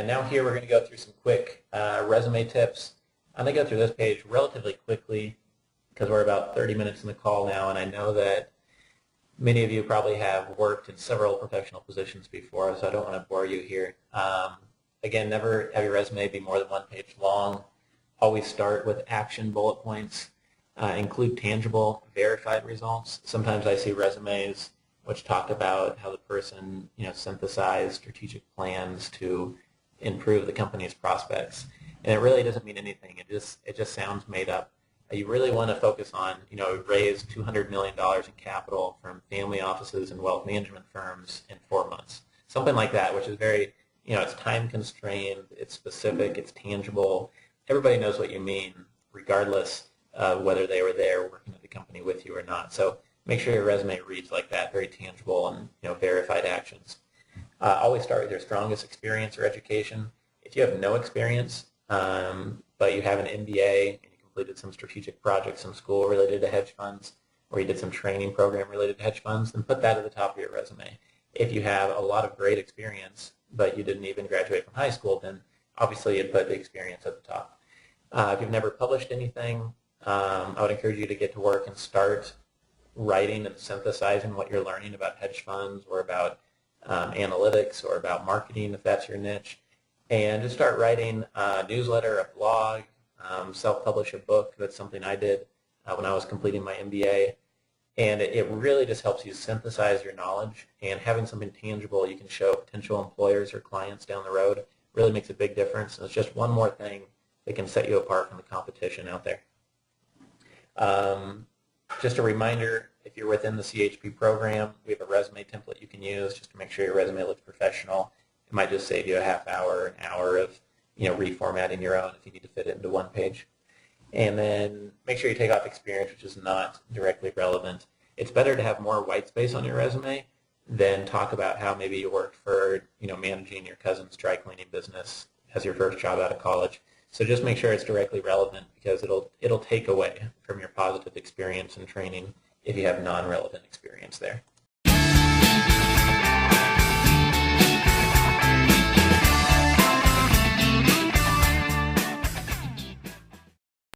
now here we're going to go through some quick resume tips. I'm going to go through this page relatively quickly because we're about 30 minutes in the call now, and I know that many of you probably have worked in several professional positions before, so I don't want to bore you here. Again, never have your resume be more than one page long. Always start with action bullet points. Include tangible, verified results. Sometimes I see resumes which talk about how the person, synthesized strategic plans to improve the company's prospects, and it really doesn't mean anything. It just sounds made up. You really want to focus on, raise $200 million in capital from family offices and wealth management firms in 4 months. Something like that, which is very, it's time constrained, it's specific, it's tangible. Everybody knows what you mean, regardless of whether they were there working at the company with you or not. So make sure your resume reads like that, very tangible and verified actions. Always start with your strongest experience or education. If you have no experience, but you have an MBA, did some strategic projects in school related to hedge funds, or you did some training program related to hedge funds, then put that at the top of your resume. If you have a lot of great experience, but you didn't even graduate from high school, then obviously you'd put the experience at the top. If you've never published anything, I would encourage you to get to work and start writing and synthesizing what you're learning about hedge funds or about analytics or about marketing, if that's your niche, and just start writing a newsletter, a blog, self-publish a book. That's something I did when I was completing my MBA. And it really just helps you synthesize your knowledge, and having something tangible you can show potential employers or clients down the road really makes a big difference. And it's just one more thing that can set you apart from the competition out there. Just a reminder, if you're within the CHP program, we have a resume template you can use just to make sure your resume looks professional. It might just save you a half hour, an hour of reformatting your own if you need to fit it into one page. And then make sure you take off experience which is not directly relevant. It's better to have more white space on your resume than talk about how maybe you worked for, managing your cousin's dry cleaning business as your first job out of college. So just make sure it's directly relevant, because it'll take away from your positive experience and training if you have non-relevant experience there.